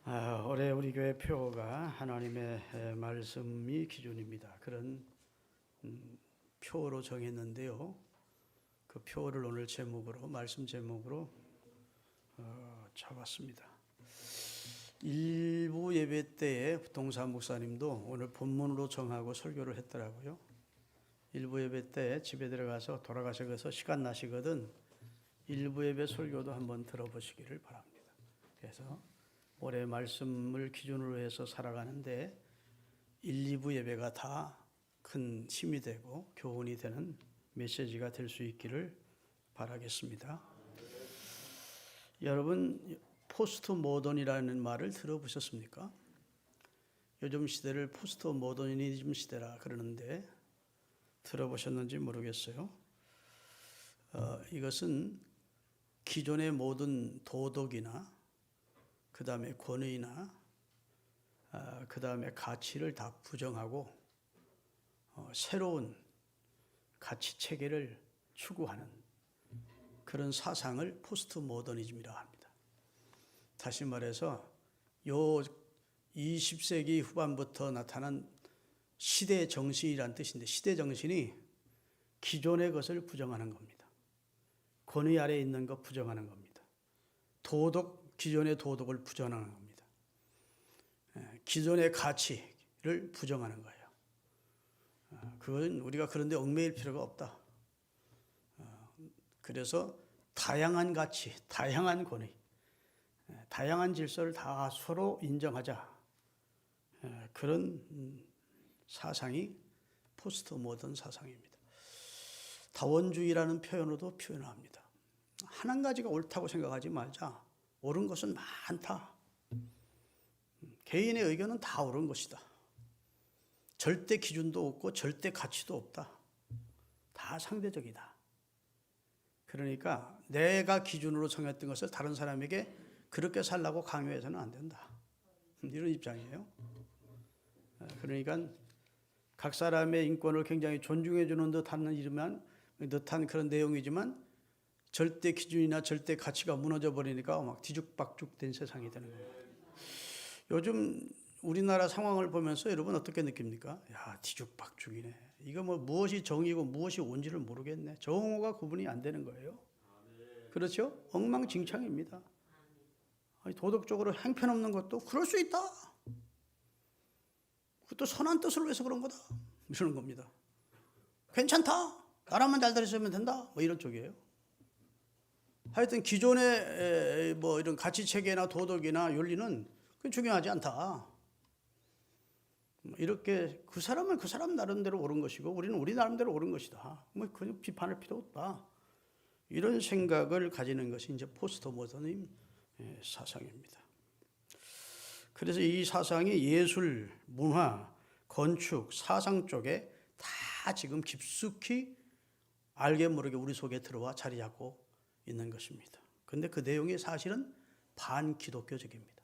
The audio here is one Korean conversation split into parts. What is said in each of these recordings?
올해 우리 교회 표어가 하나님의 말씀이 기준입니다. 그런 표어로 정했는데요. 그 표어를 오늘 제목으로 말씀 제목으로 잡았습니다. 일부 예배 때에 동사 목사님도 오늘 본문으로 정하고 설교를 했더라고요. 일부 예배 때 집에 들어가서 돌아가셔서 시간 나시거든 일부 예배 설교도 한번 들어보시기를 바랍니다. 그래서 올해 말씀을 기준으로 해서 살아가는데 1, 2부 예배가 다 큰 힘이 되고 교훈이 되는 메시지가 될 수 있기를 바라겠습니다. 여러분, 포스트 모던이라는 말을 들어보셨습니까? 요즘 시대를 포스트 모더니즘 시대라 그러는데 들어보셨는지 모르겠어요. 이것은 기존의 모든 도덕이나 그 다음에 권위나 그 다음에 가치를 다 부정하고 새로운 가치 체계를 추구하는 그런 사상을 포스트 모더니즘이라고 합니다. 다시 말해서 요 20세기 후반부터 나타난 시대 정신이란 뜻인데 시대 정신이 기존의 것을 부정하는 겁니다. 권위 아래에 있는 것 부정하는 겁니다. 기존의 도덕을 부정하는 겁니다. 기존의 가치를 부정하는 거예요. 그건 우리가 그런데 얽매일 필요가 없다. 그래서 다양한 가치, 다양한 권위, 다양한 질서를 다 서로 인정하자. 그런 사상이 포스트 모던 사상입니다. 다원주의라는 표현으로도 표현합니다. 한 가지가 옳다고 생각하지 말자. 옳은 것은 많다. 개인의 의견은 다 옳은 것이다. 절대 기준도 없고 절대 가치도 없다. 다 상대적이다. 그러니까 내가 기준으로 정했던 것을 다른 사람에게 그렇게 살라고 강요해서는 안 된다. 이런 입장이에요. 그러니까 각 사람의 인권을 굉장히 존중해 주는 듯한 그런 내용이지만 절대 기준이나 절대 가치가 무너져 버리니까 막 뒤죽박죽 된 세상이 되는 거예요. 요즘 우리나라 상황을 보면서 여러분 어떻게 느낍니까? 야, 뒤죽박죽이네. 이거 뭐 무엇이 정의고 무엇이 옳은지를 모르겠네. 정오가 구분이 안 되는 거예요. 그렇죠? 엉망진창입니다. 도덕적으로 형편없는 것도 그럴 수 있다. 그것도 선한 뜻을 위해서 그런 거다. 이러는 겁니다. 괜찮다. 나라만 잘 들었으면 된다. 뭐 이런 쪽이에요. 하여튼 기존의 뭐 이런 가치 체계나 도덕이나 윤리는 그건 중요하지 않다. 이렇게 그 사람은 그 사람 나름대로 옳은 것이고 우리는 우리 나름대로 옳은 것이다. 뭐 그냥 비판할 필요 없다. 이런 생각을 가지는 것이 이제 포스트 모더니즘 사상입니다. 그래서 이 사상이 예술, 문화, 건축, 사상 쪽에 다 지금 깊숙이 알게 모르게 우리 속에 들어와 자리 잡고 있는 것입니다. 그런데 그 내용이 사실은 반기독교적입니다.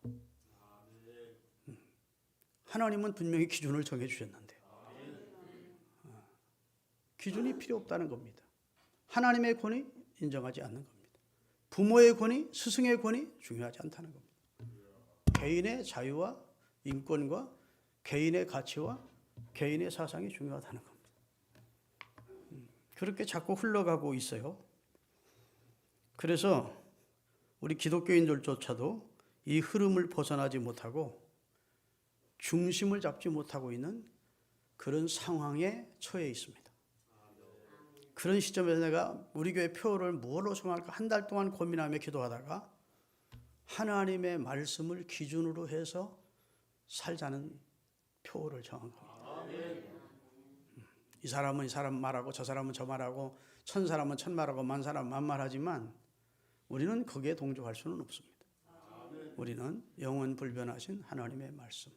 하나님은 분명히 기준을 정해 주셨는데 기준이 필요 없다는 겁니다. 하나님의 권위 인정하지 않는 겁니다. 부모의 권위, 스승의 권위 중요하지 않다는 겁니다. 개인의 자유와 인권과 개인의 가치와 개인의 사상이 중요하다는 겁니다. 그렇게 자꾸 흘러가고 있어요. 그래서 우리 기독교인들조차도 이 흐름을 벗어나지 못하고 중심을 잡지 못하고 있는 그런 상황에 처해 있습니다. 그런 시점에서 내가 우리 교회 표어를 무엇으로 정할까 한 달 동안 고민하며 기도하다가 하나님의 말씀을 기준으로 해서 살자는 표어를 정한 겁니다. 이 사람은 이 사람 말하고 저 사람은 저 말하고 천 사람은 천 말하고 만 사람은 만 말하지만 우리는 거기에 동조할 수는 없습니다. 우리는 영원 불변하신 하나님의 말씀.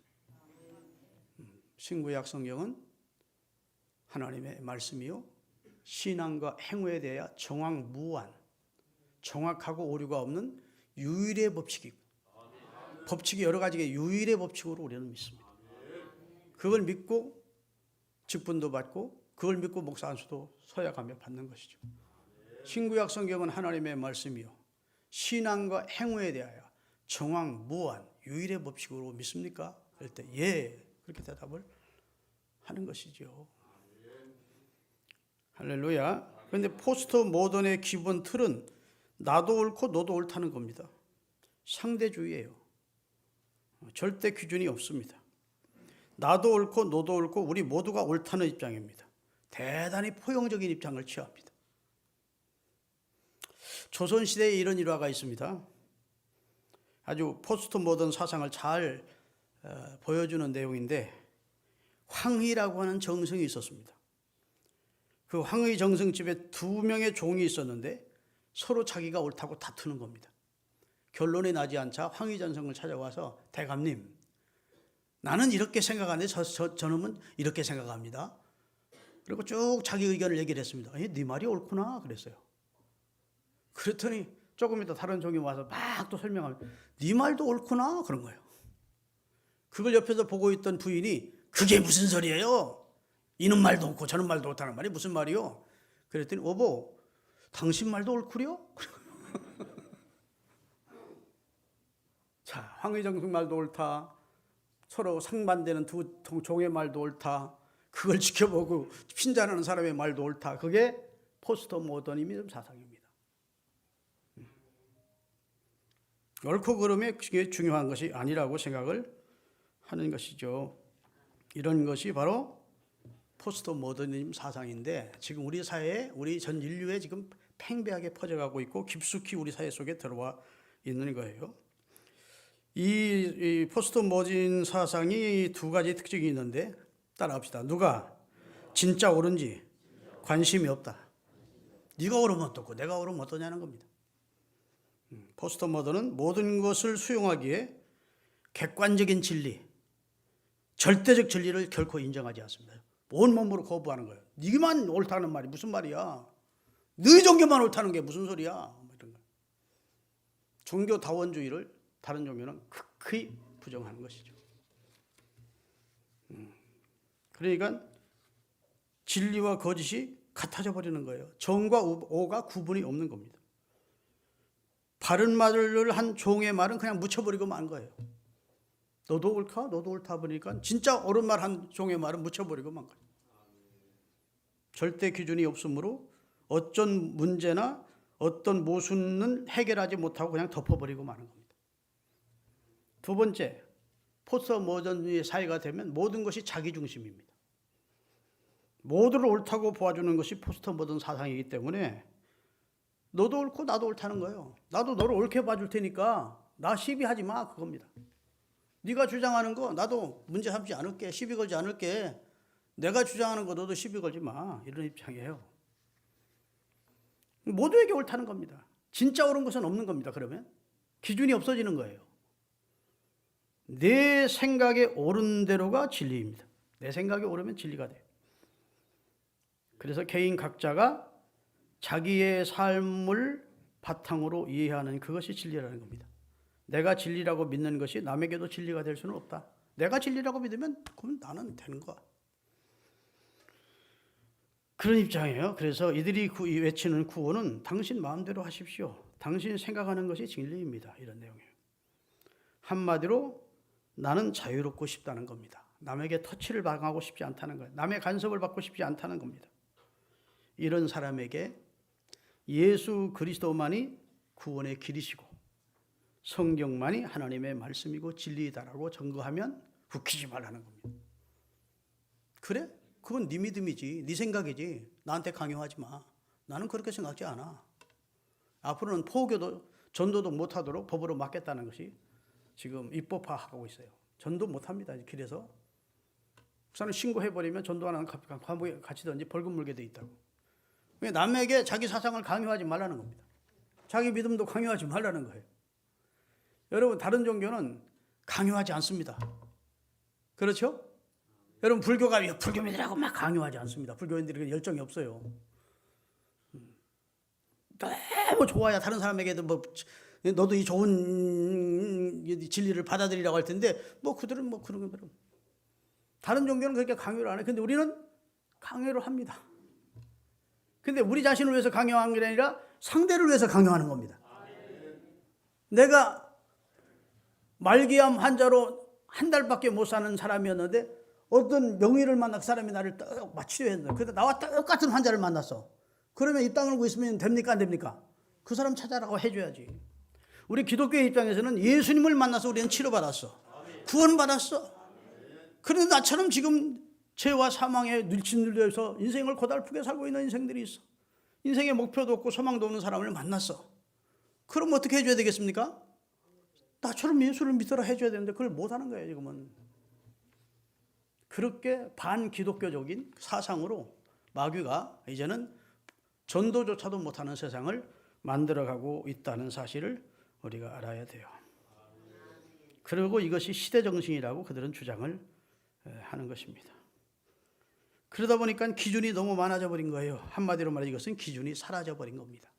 신구약 성경은 하나님의 말씀이요 신앙과 행위에 대하여 정확무한 정확하고 오류가 없는 유일의 법칙이고 법칙이 여러 가지의 유일의 법칙으로 우리는 믿습니다. 그걸 믿고 직분도 받고 그걸 믿고 목사 안수도 서약하며 받는 것이죠. 신구약 성경은 하나님의 말씀이요 신앙과 행위에 대하여 정확무한 유일의 법칙으로 믿습니까? 그럴 때 예, 그렇게 대답을 하는 것이죠. 할렐루야. 그런데 포스트 모던의 기본 틀은 나도 옳고 너도 옳다는 겁니다. 상대주의예요. 절대 기준이 없습니다. 나도 옳고 너도 옳고 우리 모두가 옳다는 입장입니다. 대단히 포용적인 입장을 취합니다. 조선시대에 이런 일화가 있습니다. 아주 포스트 모던 사상을 잘 보여주는 내용인데, 황희라고 하는 정승이 있었습니다. 그 황희 정승집에 2명의 종이 있었는데 서로 자기가 옳다고 다투는 겁니다. 결론이 나지 않자 황희 정승을 찾아와서, 대감님, 나는 이렇게 생각하는데 저놈은 이렇게 생각합니다. 그리고 쭉 자기 의견을 얘기를 했습니다. 네 말이 옳구나 그랬어요. 그랬더니 조금 이따 다른 종이 와서 막 또 설명하면 네 말도 옳구나 그런 거예요. 그걸 옆에서 보고 있던 부인이 그게 무슨 소리예요? 이는 말도 옳고 저는 말도 옳다는 말이 무슨 말이요? 그랬더니 오보, 당신 말도 옳구려? 자, 황의정승 말도 옳다, 서로 상반되는 두 종의 말도 옳다, 그걸 지켜보고 핀잔하는 사람의 말도 옳다. 그게 포스트 모더니즘 사상입니다. 옳고 그름에 그게 중요한 것이 아니라고 생각을 하는 것이죠. 이런 것이 바로 포스트 모더니즘 사상인데, 지금 우리 사회에, 우리 전 인류에 지금 팽배하게 퍼져가고 있고 깊숙이 우리 사회 속에 들어와 있는 거예요. 이 포스트 모더니즘 사상이 2가지 특징이 있는데 따라합시다. 누가 진짜 옳은지 관심이 없다. 네가 옳으면 어떻고 내가 옳으면 어떠냐는 겁니다. 포스트 모던은 모든 것을 수용하기에 객관적인 진리, 절대적 진리를 결코 인정하지 않습니다. 온몸으로 거부하는 거예요. 네만 옳다는 말이 무슨 말이야? 네 종교만 옳다는 게 무슨 소리야? 이런 거. 종교 다원주의를 다른 종교는 극히 부정하는 것이죠. 그러니까 진리와 거짓이 같아져 버리는 거예요. 정과 오가 구분이 없는 겁니다. 바른 말을 한 종의 말은 그냥 묻혀버리고 만 거예요. 너도 옳다, 너도 옳다 보니까 진짜 옳은 말 한 종의 말은 묻혀버리고 만 거예요. 절대 기준이 없으므로 어떤 문제나 어떤 모순은 해결하지 못하고 그냥 덮어버리고 마는 겁니다. 2번째, 포스트 모던의 사회가 되면 모든 것이 자기중심입니다. 모두를 옳다고 보아주는 것이 포스트 모던 사상이기 때문에 너도 옳고 나도 옳다는 거예요. 나도 너를 옳게 봐줄 테니까 나 시비하지 마, 그겁니다. 네가 주장하는 거 나도 문제 삼지 않을게, 시비 걸지 않을게. 내가 주장하는 거 너도 시비 걸지 마, 이런 입장이에요. 모두에게 옳다는 겁니다. 진짜 옳은 것은 없는 겁니다. 그러면 기준이 없어지는 거예요. 내 생각에 옳은 대로가 진리입니다. 내 생각에 옳으면 진리가 돼요. 그래서 개인 각자가 자기의 삶을 바탕으로 이해하는 그것이 진리라는 겁니다. 내가 진리라고 믿는 것이 남에게도 진리가 될 수는 없다. 내가 진리라고 믿으면 그럼 나는 되는 거야. 그런 입장이에요. 그래서 이들이 외치는 구호는 당신 마음대로 하십시오. 당신 생각하는 것이 진리입니다. 이런 내용이에요. 한마디로 나는 자유롭고 싶다는 겁니다. 남에게 터치를 당하고 싶지 않다는 거예요. 남의 간섭을 받고 싶지 않다는 겁니다. 이런 사람에게 예수 그리스도만이 구원의 길이시고 성경만이 하나님의 말씀이고 진리이다라고 증거하면 웃기지 말라는 겁니다. 그래? 그건 네 믿음이지, 네 생각이지. 나한테 강요하지 마. 나는 그렇게 생각하지 않아. 앞으로는 포교도 전도도 못하도록 법으로 막겠다는 것이 지금 입법화하고 있어요. 전도 못합니다. 길에서 목사는 신고해버리면 전도하는 감옥에 갇히든지 벌금 물게 돼 있다고. 남에게 자기 사상을 강요하지 말라는 겁니다. 자기 믿음도 강요하지 말라는 거예요. 여러분, 다른 종교는 강요하지 않습니다. 그렇죠? 여러분, 불교가 불교민이라고 막 강요하지 않습니다. 불교인들이 열정이 없어요. 너무 좋아야 다른 사람에게도 뭐 너도 이 좋은 진리를 받아들이라고 할 텐데 그들은 그런 거예요. 다른 종교는 그렇게 강요를 안 해요. 근데 우리는 강요를 합니다. 근데 우리 자신을 위해서 강요하는 게 아니라 상대를 위해서 강요하는 겁니다. 내가 말기암 환자로 한 달밖에 못 사는 사람이었는데 어떤 명의를 만나 그 사람이 나를 딱 치료했는데 근데 나와 똑같은 환자를 만났어. 그러면 입 다물고 있으면 됩니까 안 됩니까? 그 사람 찾아라고 해줘야지. 우리 기독교의 입장에서는 예수님을 만나서 우리는 치료받았어. 구원받았어. 그런데 나처럼 지금 죄와 사망에 निर्친들려서 인생을 고달프게 살고 있는 인생들이 있어. 인생의 목표도 없고 소망도 없는 사람을 만났어. 그럼 어떻게 해줘야 되겠습니까? 나처럼 예수를 믿어라 해줘야 되는데 그걸 못하는 거예요 지금은. 그렇게 반기독교적인 사상으로 마귀가 이제는 전도조차도 못하는 세상을 만들어가고 있다는 사실을 우리가 알아야 돼요. 그리고 이것이 시대정신이라고 그들은 주장을 하는 것입니다. 그러다 보니까 기준이 너무 많아져 버린 거예요. 한마디로 말해 이것은 기준이 사라져 버린 겁니다.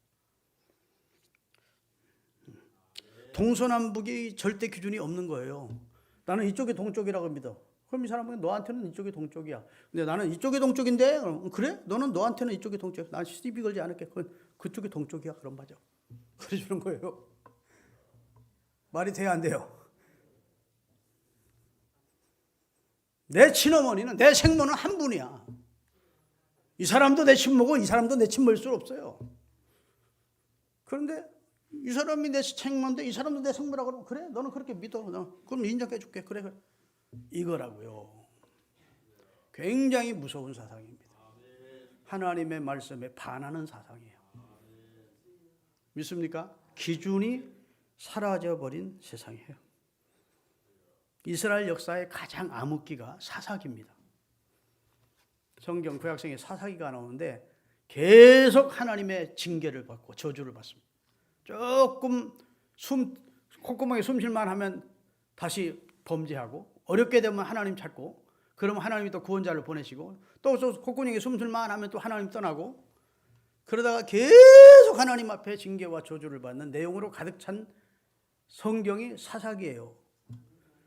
동서남북이 절대 기준이 없는 거예요. 나는 이쪽이 동쪽이라고 믿어. 그럼 이 사람은 너한테는 이쪽이 동쪽이야. 근데 나는 이쪽이 동쪽인데 그래? 너는 너한테는 이쪽이 동쪽이야. 난 시비 걸지 않을게. 그쪽이 동쪽이야. 그럼 맞아. 그래 주는 거예요. 말이 돼야 안 돼요? 내 친어머니는 내 생모는 한 분이야. 이 사람도 내 친모고 이 사람도 내 친모일 수 없어요. 그런데 이 사람이 내 생모인데 이 사람도 내 생모라고 그러면 그래? 너는 그렇게 믿어. 그럼 인정해 줄게. 그래. 이거라고요. 굉장히 무서운 사상입니다. 하나님의 말씀에 반하는 사상이에요. 믿습니까? 기준이 사라져버린 세상이에요. 이스라엘 역사의 가장 암흑기가 사사기입니다. 성경 구약성에 사사기가 나오는데 계속 하나님의 징계를 받고 저주를 받습니다. 조금 콧구멍에 숨 쉴만 하면 다시 범죄하고 어렵게 되면 하나님 찾고 그러면 하나님이 또 구원자를 보내시고 또 콧구멍에 숨 쉴만 하면 또 하나님 떠나고 그러다가 계속 하나님 앞에 징계와 저주를 받는 내용으로 가득 찬 성경이 사사기예요.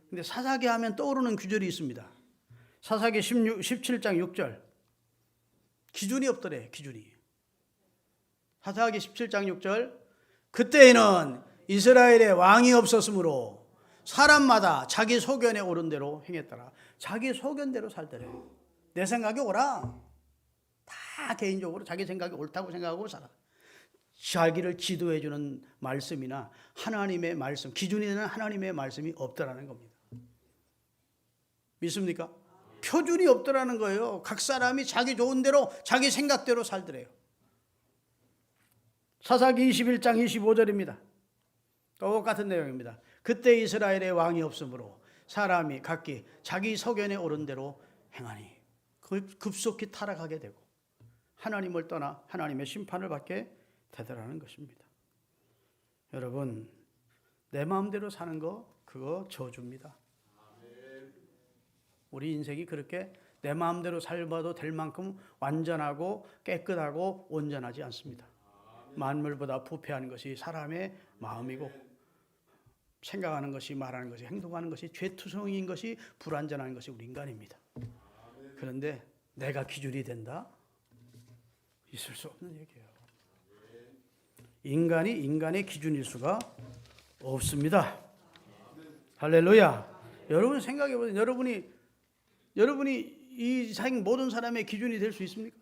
근데 사사기 하면 떠오르는 구절이 있습니다. 사사기 17장 6절. 기준이 없더래, 기준이. 사사기 17장 6절. 그때에는 이스라엘에 왕이 없었으므로 사람마다 자기 소견에 오른 대로 행했더라. 자기 소견대로 살더래. 내 생각이 옳아. 다 개인적으로 자기 생각이 옳다고 생각하고 살아. 자기를 지도해 주는 말씀이나 하나님의 말씀, 기준이 되는 하나님의 말씀이 없더라는 겁니다. 믿습니까? 표준이 없더라는 거예요. 각 사람이 자기 좋은 대로 자기 생각대로 살더래요. 사사기 21장 25절입니다. 똑같은 내용입니다. 그때 이스라엘에 왕이 없으므로 사람이 각기 자기 소견에 오른 대로 행하니 그걸 급속히 타락하게 되고 하나님을 떠나 하나님의 심판을 받게 되더라는 것입니다. 여러분, 내 마음대로 사는 거 그거 저주입니다. 우리 인생이 그렇게 내 마음대로 살아도 될 만큼 완전하고 깨끗하고 온전하지 않습니다. 만물보다 부패한 것이 사람의 마음이고 생각하는 것이 말하는 것이 행동하는 것이 죄투성인 것이 불완전한 것이 우리 인간입니다. 그런데 내가 기준이 된다? 있을 수 없는 얘기예요. 인간이 인간의 기준일 수가 없습니다. 할렐루야. 여러분 생각해 보세요. 여러분이 이 세상 모든 사람의 기준이 될 수 있습니까?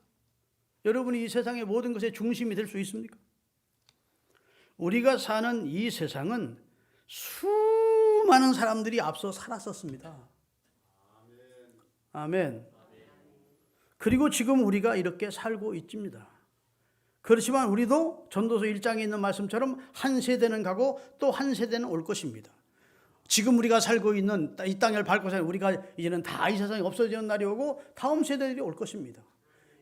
여러분이 이 세상의 모든 것의 중심이 될 수 있습니까? 우리가 사는 이 세상은 수많은 사람들이 앞서 살았었습니다. 아멘. 그리고 지금 우리가 이렇게 살고 있습니다. 그렇지만 우리도 전도서 1장에 있는 말씀처럼 한 세대는 가고 또 한 세대는 올 것입니다. 지금 우리가 살고 있는 이 땅을 밟고 사는 우리가 이제는 다 이 세상이 없어지는 날이 오고 다음 세대들이 올 것입니다.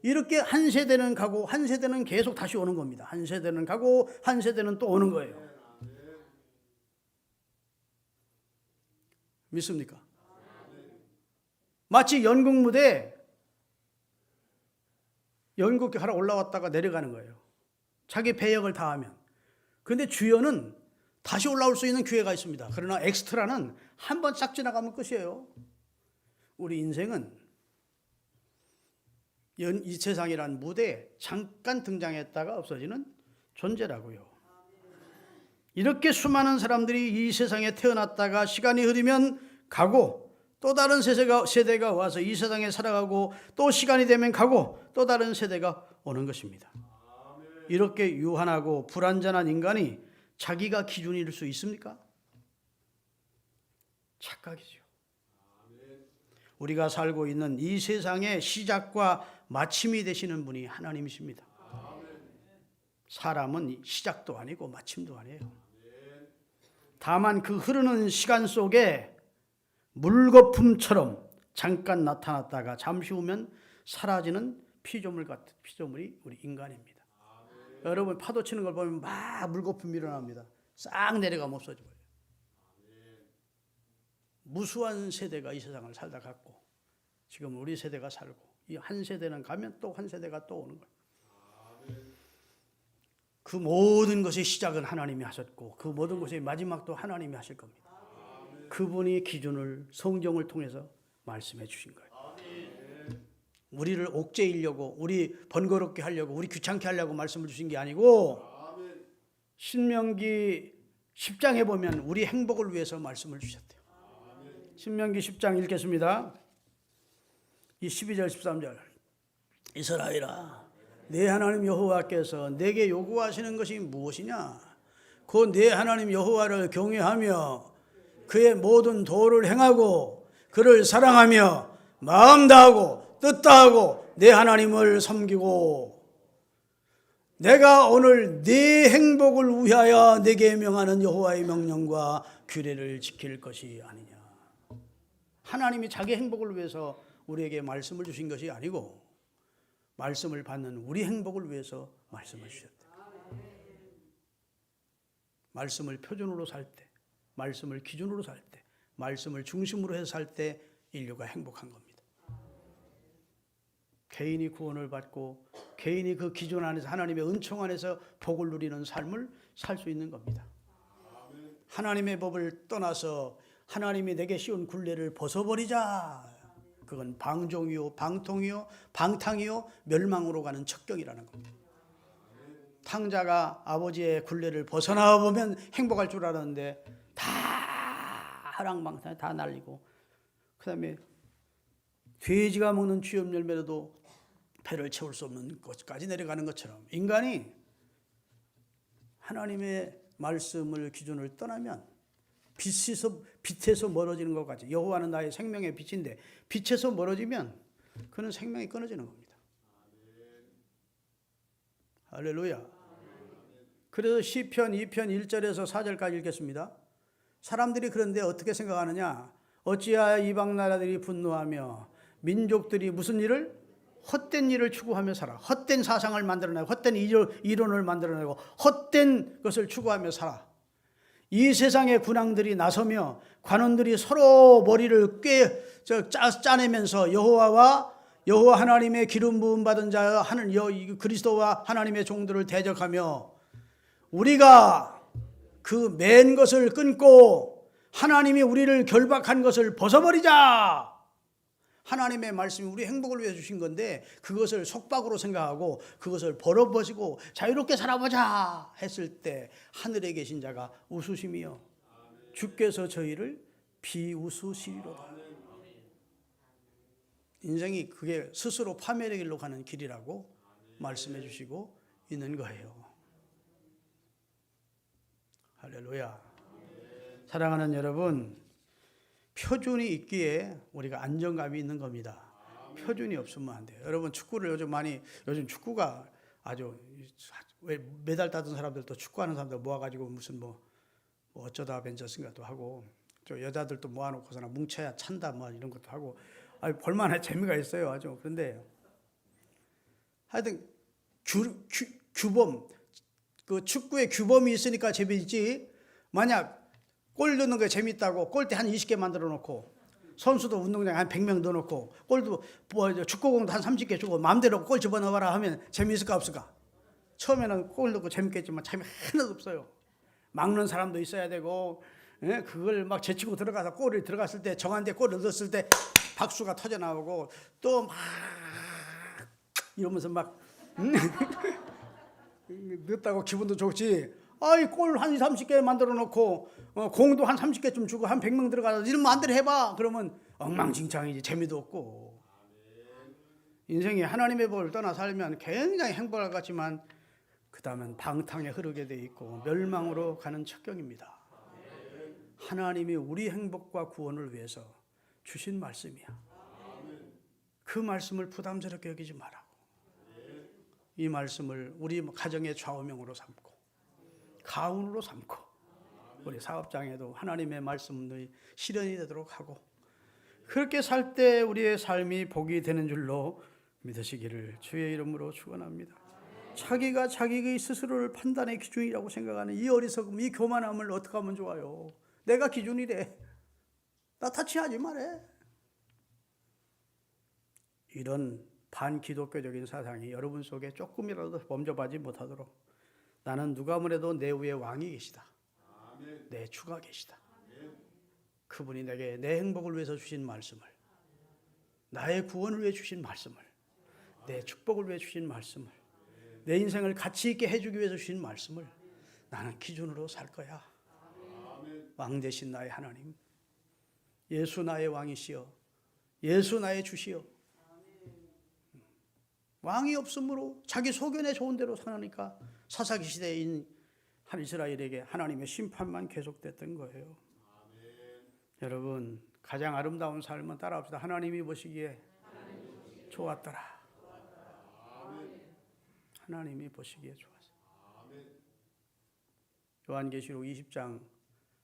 이렇게 한 세대는 가고 한 세대는 계속 다시 오는 겁니다. 한 세대는 가고 한 세대는 또 오는 거예요. 믿습니까? 마치 연극 무대에 연극 하러 올라왔다가 내려가는 거예요. 자기 배역을 다 하면. 그런데 주연은 다시 올라올 수 있는 기회가 있습니다. 그러나 엑스트라는 한 번 싹 지나가면 끝이에요. 우리 인생은 이 세상이란 무대에 잠깐 등장했다가 없어지는 존재라고요. 이렇게 수많은 사람들이 이 세상에 태어났다가 시간이 흐르면 가고 또 다른 세대가 와서 이 세상에 살아가고 또 시간이 되면 가고 또 다른 세대가 오는 것입니다. 이렇게 유한하고 불완전한 인간이 자기가 기준일 수 있습니까? 착각이죠. 우리가 살고 있는 이 세상의 시작과 마침이 되시는 분이 하나님이십니다. 사람은 시작도 아니고 마침도 아니에요. 다만 그 흐르는 시간 속에 물거품처럼 잠깐 나타났다가 잠시 후면 사라지는 피조물 같은 피조물이 우리 인간입니다. 여러분 파도 치는 걸 보면 막 물거품이 일어납니다. 싹 내려가면 없어져요. 무수한 세대가 이 세상을 살다 갔고 지금 우리 세대가 살고 이 한 세대는 가면 또 한 세대가 또 오는 거예요. 그 모든 것의 시작은 하나님이 하셨고 그 모든 것의 마지막도 하나님이 하실 겁니다. 그분이 기준을 성경을 통해서 말씀해 주신 거예요. 우리를 옥죄이려고 우리 번거롭게 하려고 우리 귀찮게 하려고 말씀을 주신 게 아니고 신명기 10장에 보면 우리 행복을 위해서 말씀을 주셨대요. 신명기 10장 읽겠습니다. 이 12절 13절 이스라엘아 내 하나님 여호와께서 내게 요구하시는 것이 무엇이냐? 곧 내 하나님 여호와를 경외하며 그의 모든 도를 행하고 그를 사랑하며 마음 다하고 뜻 다하고 내 하나님을 섬기고 내가 오늘 네 행복을 위하여 내게 명하는 여호와의 명령과 규례를 지킬 것이 아니냐. 하나님이 자기 행복을 위해서 우리에게 말씀을 주신 것이 아니고 말씀을 받는 우리 행복을 위해서 말씀을 주셨대요. 말씀을 표준으로 살 때, 말씀을 기준으로 살 때, 말씀을 중심으로 해서 살 때 인류가 행복한 겁니다. 개인이 구원을 받고 개인이 그 기준 안에서 하나님의 은총 안에서 복을 누리는 삶을 살 수 있는 겁니다. 하나님의 법을 떠나서 하나님이 내게 씌운 굴레를 벗어버리자. 그건 방종이요, 방통이요, 방탕이요, 멸망으로 가는 척경이라는 겁니다. 탕자가 아버지의 굴레를 벗어나와 보면 행복할 줄 알았는데 다 하랑방탕 다 날리고 그 다음에 돼지가 먹는 쥐염 열매로도 배를 채울 수 없는 곳까지 내려가는 것처럼 인간이 하나님의 말씀을 기준을 떠나면 빛에서 멀어지는 것 같이 여호와는 나의 생명의 빛인데 빛에서 멀어지면 그는 생명이 끊어지는 겁니다. 할렐루야. 그래서 시편 2편 1절에서 4절까지 읽겠습니다. 사람들이 그런데 어떻게 생각하느냐? 어찌하여 이방 나라들이 분노하며 민족들이 무슨 일을? 헛된 일을 추구하며 살아. 헛된 사상을 만들어내고 헛된 이론을 만들어내고 헛된 것을 추구하며 살아. 이 세상의 군왕들이 나서며 관원들이 서로 머리를 짜내면서 여호와 하나님의 기름 부음 받은 자 그리스도와 하나님의 종들을 대적하며 우리가 그 맨 것을 끊고 하나님이 우리를 결박한 것을 벗어버리자. 하나님의 말씀이 우리 행복을 위해 주신 건데 그것을 속박으로 생각하고 그것을 벌어버리고 자유롭게 살아보자 했을 때 하늘에 계신 자가 웃으시며 주께서 저희를 비웃으시리로다. 인생이 그게 스스로 파멸의 길로 가는 길이라고 말씀해 주시고 있는 거예요. 할렐루야. 사랑하는 여러분, 표준이 있기에 우리가 안정감이 있는 겁니다. 표준이 없으면 안 돼요. 여러분 축구를 요즘 축구가 아주 왜 메달 따던 사람들도 축구하는 사람들 모아가지고 무슨 뭐 어쩌다 벤처스인가도 하고 저 여자들도 모아놓고서나 뭉쳐야 찬다 뭐 이런 것도 하고 볼만한 재미가 있어요. 아주. 그런데 하여튼 규범 그 축구에 규범이 있으니까 재미있지. 만약 골 넣는 게 재밌다고 골대 한 20개 만들어 놓고 선수도 운동장에 한 100명 넣어놓고 골도 축구공도 한 30개 주고 마음대로 골 집어넣어라 하면 재미있을까 없을까? 처음에는 골 넣고 재밌겠지만 재미 하나도 없어요. 막는 사람도 있어야 되고 그걸 막 제치고 들어가서 골을 들어갔을 때 정한 데 골을 넣었을 때 박수가 터져 나오고 또 막 이러면서 막 넣었다고 기분도 좋지. 아이 골 한 30개 만들어 놓고 공도 한 30개쯤 주고 한 100명 들어가서 이런 마음대로 해봐. 그러면 엉망진창이지. 재미도 없고. 인생이 하나님의 법을 떠나 살면 굉장히 행복할 것 같지만 그 다음엔 방탕에 흐르게 돼 있고 멸망으로 가는 척경입니다. 하나님이 우리 행복과 구원을 위해서 주신 말씀이야. 그 말씀을 부담스럽게 여기지 말라고. 이 말씀을 우리 가정의 좌우명으로 삼고 가훈으로 삼고 우리 사업장에도 하나님의 말씀이 실현이 되도록 하고 그렇게 살 때 우리의 삶이 복이 되는 줄로 믿으시기를 주의 이름으로 축원합니다. 자기가 자기의 스스로를 판단의 기준이라고 생각하는 이 어리석음, 이 교만함을 어떻게 하면 좋아요? 내가 기준이래. 나 타치하지 말해. 이런 반기독교적인 사상이 여러분 속에 조금이라도 범접하지 못하도록 나는 누가 뭐래도 내 위에 왕이 계시다. 내 주가 계시다. 그분이 내게 내 행복을 위해서 주신 말씀을, 나의 구원을 위해 주신 말씀을, 내 축복을 위해 주신 말씀을, 내 인생을 가치 있게 해주기 위해서 주신 말씀을 나는 기준으로 살 거야. 왕 되신 나의 하나님, 예수 나의 왕이시여, 예수 나의 주시여. 왕이 없으므로 자기 소견에 좋은 대로 사니까 사사기 시대인 한 이스라엘에게 하나님의 심판만 계속됐던 거예요. 여러분, 가장 아름다운 삶은 따라합시다. 하나님이 보시기에 좋았더라. 하나님이 보시기에 좋았어요. 요한계시록 20장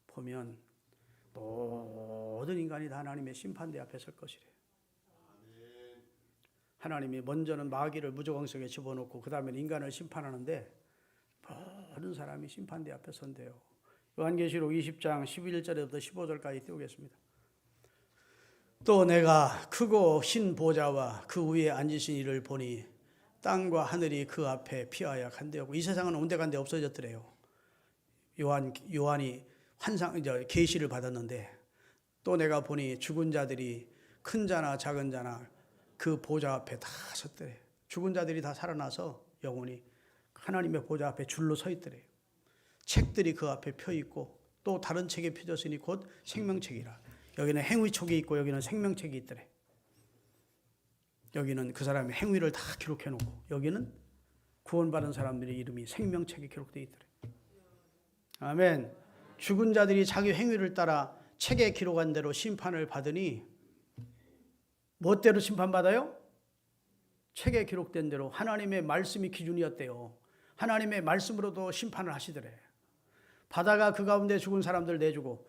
보면 모든 인간이 다 하나님의 심판대 앞에 설 것이래요. 하나님이 먼저는 마귀를 무저광석에 집어넣고 그 다음에 인간을 심판하는데 모든 사람이 심판대 앞에 선대요. 요한계시록 20장 11절부터 15절까지 띄우겠습니다. 또 내가 크고 흰 보좌와 그 위에 앉으신 이를 보니 땅과 하늘이 그 앞에 피하여 간대었고 이 세상은 온데간데 없어졌더래요. 요한이 계시를 받았는데 또 내가 보니 죽은 자들이 큰 자나 작은 자나 그 보좌 앞에 다 섰더래. 죽은 자들이 다 살아나서 영원히 하나님의 보좌 앞에 줄로 서 있더래요. 책들이 그 앞에 펴 있고 또 다른 책에 펴졌으니 곧 생명책이라. 여기는 행위책이 있고 여기는 생명책이 있더래. 여기는 그 사람의 행위를 다 기록해 놓고 여기는 구원받은 사람들의 이름이 생명책에 기록되어 있더래. 아멘. 죽은 자들이 자기 행위를 따라 책에 기록한 대로 심판을 받으니 무엇대로 심판받아요? 책에 기록된 대로 하나님의 말씀이 기준이었대요. 하나님의 말씀으로도 심판을 하시더래. 바다가 그 가운데 죽은 사람들 내주고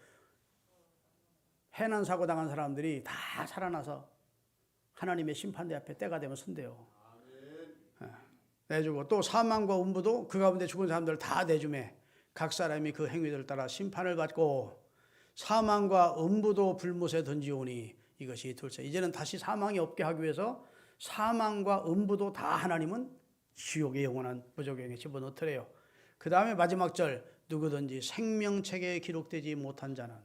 해난 사고 당한 사람들이 다 살아나서 하나님의 심판대 앞에 때가 되면 선대요. 내주고 또 사망과 음부도 그 가운데 죽은 사람들 다 내주매 각 사람이 그 행위들을 따라 심판을 받고 사망과 음부도 불못에 던지오니 이것이 둘째. 이제는 다시 사망이 없게 하기 위해서 사망과 음부도 다 하나님은 지옥의 영원한 무저갱에 집어넣더래요. 그 다음에 마지막 절 누구든지 생명책에 기록되지 못한 자는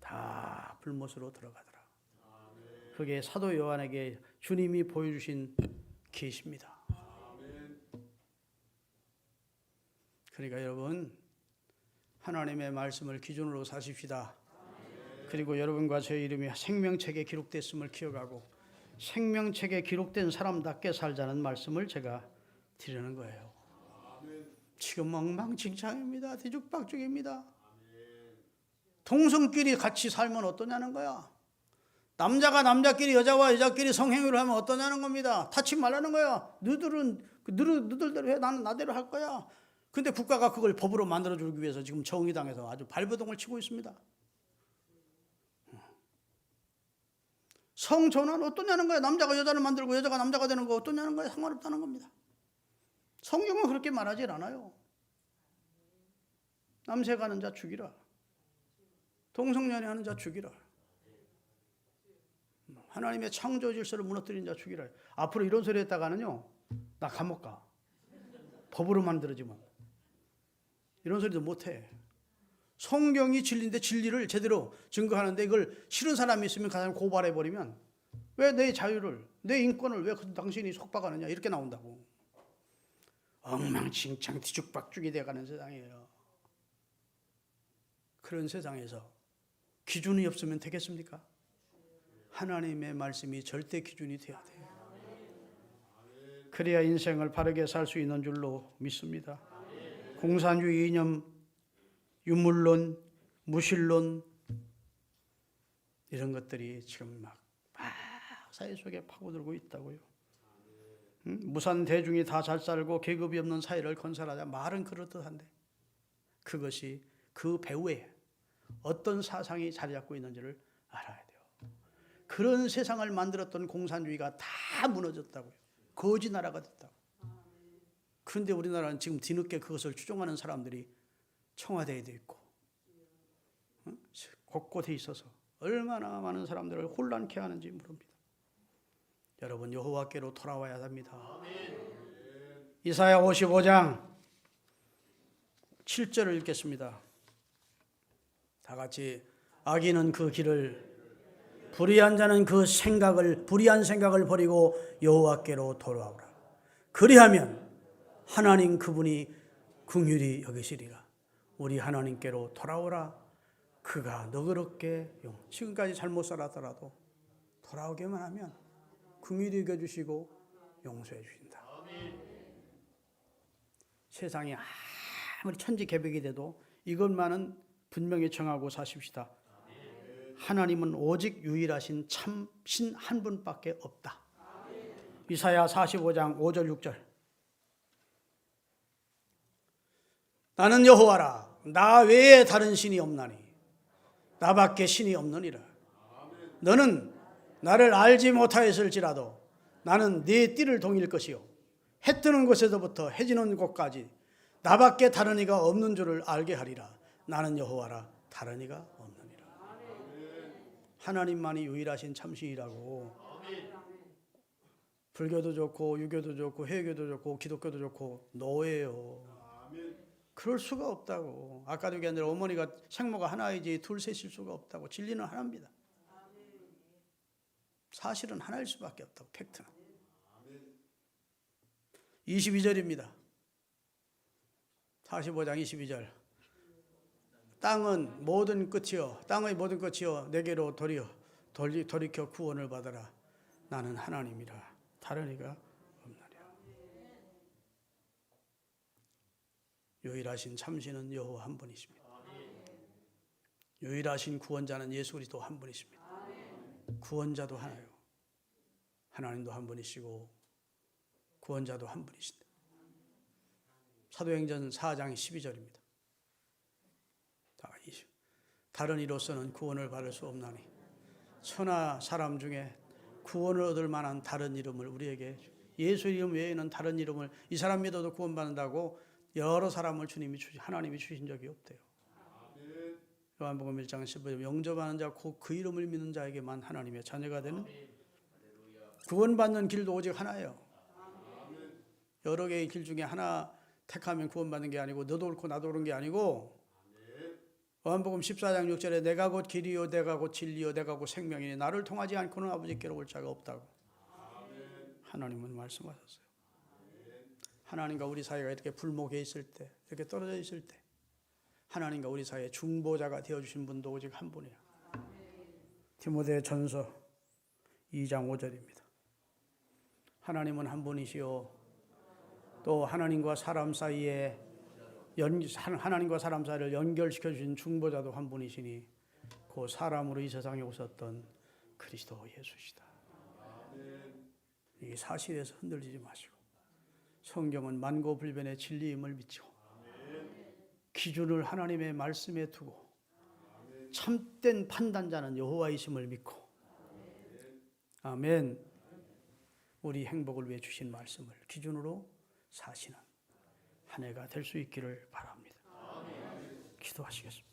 다 불못으로 들어가더라. 그게 사도 요한에게 주님이 보여주신 계시입니다. 그러니까 여러분 하나님의 말씀을 기준으로 사십시다. 그리고 여러분과 제 이름이 생명책에 기록됐음을 기억하고 생명책에 기록된 사람답게 살자는 말씀을 제가 드리는 거예요. 지금 엉망진창입니다. 뒤죽박죽입니다. 동성끼리 같이 살면 어떠냐는 거야. 남자가 남자끼리 여자와 여자끼리 성행위를 하면 어떠냐는 겁니다. 타치 말라는 거야. 너들대로 해. 나는 나대로 할 거야. 근데 국가가 그걸 법으로 만들어주기 위해서 지금 정의당에서 아주 발버둥을 치고 있습니다. 성전환 어떠냐는 거야. 남자가 여자를 만들고 여자가 남자가 되는 거 어떠냐는 거야. 상관없다는 겁니다. 성경은 그렇게 말하지 않아요. 남색하는 자 죽이라. 동성연애하는 자 죽이라. 하나님의 창조 질서를 무너뜨린 자 죽이라. 앞으로 이런 소리 했다가는요, 나 감옥 가. 법으로 만들어지면. 이런 소리도 못해. 성경이 진리인데 진리를 제대로 증거하는데 이걸 싫은 사람이 있으면 그 사람 고발해버리면 왜 내 자유를, 내 인권을 왜 당신이 속박하느냐 이렇게 나온다고. 엉망진창 뒤죽박죽이 돼가는 세상이에요. 그런 세상에서 기준이 없으면 되겠습니까? 하나님의 말씀이 절대 기준이 되어야 돼요. 그래야 인생을 바르게 살 수 있는 줄로 믿습니다. 공산주의 이념, 유물론, 무신론 이런 것들이 지금 막 사회 속에 파고들고 있다고요. 무산 대중이 다 잘 살고 계급이 없는 사회를 건설하자 말은 그렇듯한데 그것이 그 배후에 어떤 사상이 자리 잡고 있는지를 알아야 돼요. 그런 세상을 만들었던 공산주의가 다 무너졌다고요. 거지 나라가 됐다고. 그런데 우리나라는 지금 뒤늦게 그것을 추종하는 사람들이 청와대에도 있고 곳곳에 있어서 얼마나 많은 사람들을 혼란케 하는지 모릅니다. 여러분 여호와께로 돌아와야 합니다. 이사야 55장 7절을 읽겠습니다. 다 같이 악인은 그 길을 불의한 자는 그 불의한 생각을 버리고 여호와께로 돌아오라. 그리하면 하나님 그분이 긍휼히 여기시리라. 우리 하나님께로 돌아오라. 그가 너그럽게 지금까지 잘못 살았더라도 돌아오기만 하면 긍휼히 여겨주시고 용서해 주신다. 세상이 아무리 천지개벽이 돼도 이것만은 분명히 정하고 사십시다. 하나님은 오직 유일하신 참신 한 분밖에 없다. 이사야 45장 5절 6절. 나는 여호와라. 나 외에 다른 신이 없나니 나밖에 신이 없느니라. 너는 나를 알지 못하였을지라도 나는 네 띠를 동일 것이요 해 뜨는 곳에서부터 해 지는 곳까지 나밖에 다른 이가 없는 줄을 알게 하리라. 나는 여호와라. 다른 이가 없느니라. 하나님만이 유일하신 참신이라고. 불교도 좋고 유교도 좋고 해교도 좋고 기독교도 좋고 노예요. 그럴 수가 없다고. 아까도 얘기한 대로 어머니가 생모가 하나이지 둘 셋일 수가 없다고. 진리는 하나입니다. 사실은 하나일 수밖에 없다고. 팩트는. 22절입니다. 45장 22절. 땅의 모든 끝이여 내게로 돌이켜 구원을 받아라. 나는 하나님이라. 다른 이가 없나니라. 유일하신 참신은 여호와 한 분이십니다. 유일하신 구원자는 예수 그리스도 한 분이십니다. 구원자도 하나요. 하나님도 한 분이시고 구원자도 한 분이신다. 사도행전 4장 12절입니다. 다른 이로서는 구원을 받을 수 없나니 천하 사람 중에 구원을 얻을 만한 다른 이름을 우리에게 예수 이름 외에는 다른 이름을 이 사람 믿어도 구원받는다고 여러 사람을 하나님이 주신 적이 없대요. 요한복음 1장 15절 영접하는 자 곧 그 이름을 믿는 자에게만 하나님의 자녀가 되는 구원받는 길도 오직 하나예요. 여러 개의 길 중에 하나 택하면 구원받는 게 아니고 너도 옳고 나도 옳은 게 아니고 요한복음 14장 6절에 내가 곧 길이요 내가 곧 진리요 내가 곧 생명이니 나를 통하지 않고는 아버지께로 올 자가 없다고 하나님은 말씀하셨어요. 하나님과 우리 사이가 이렇게 불목해 있을 때 이렇게 떨어져 있을 때 하나님과 우리 사이의 중보자가 되어주신 분도 오직 한 분이에요. 디모데 전서 2장 5절입니다. 하나님은 한 분이시요 또 하나님과 사람 사이를 연결시켜 주신 중보자도 한 분이시니 그 사람으로 이 세상에 오셨던 그리스도 예수시다. 이 사실에서 흔들리지 마시고 성경은 만고불변의 진리임을 믿고 기준을 하나님의 말씀에 두고 참된 판단자는 여호와이심을 믿고 아멘. 우리 행복을 위해 주신 말씀을 기준으로 사시는 한 해가 될 수 있기를 바랍니다. 기도하시겠습니다.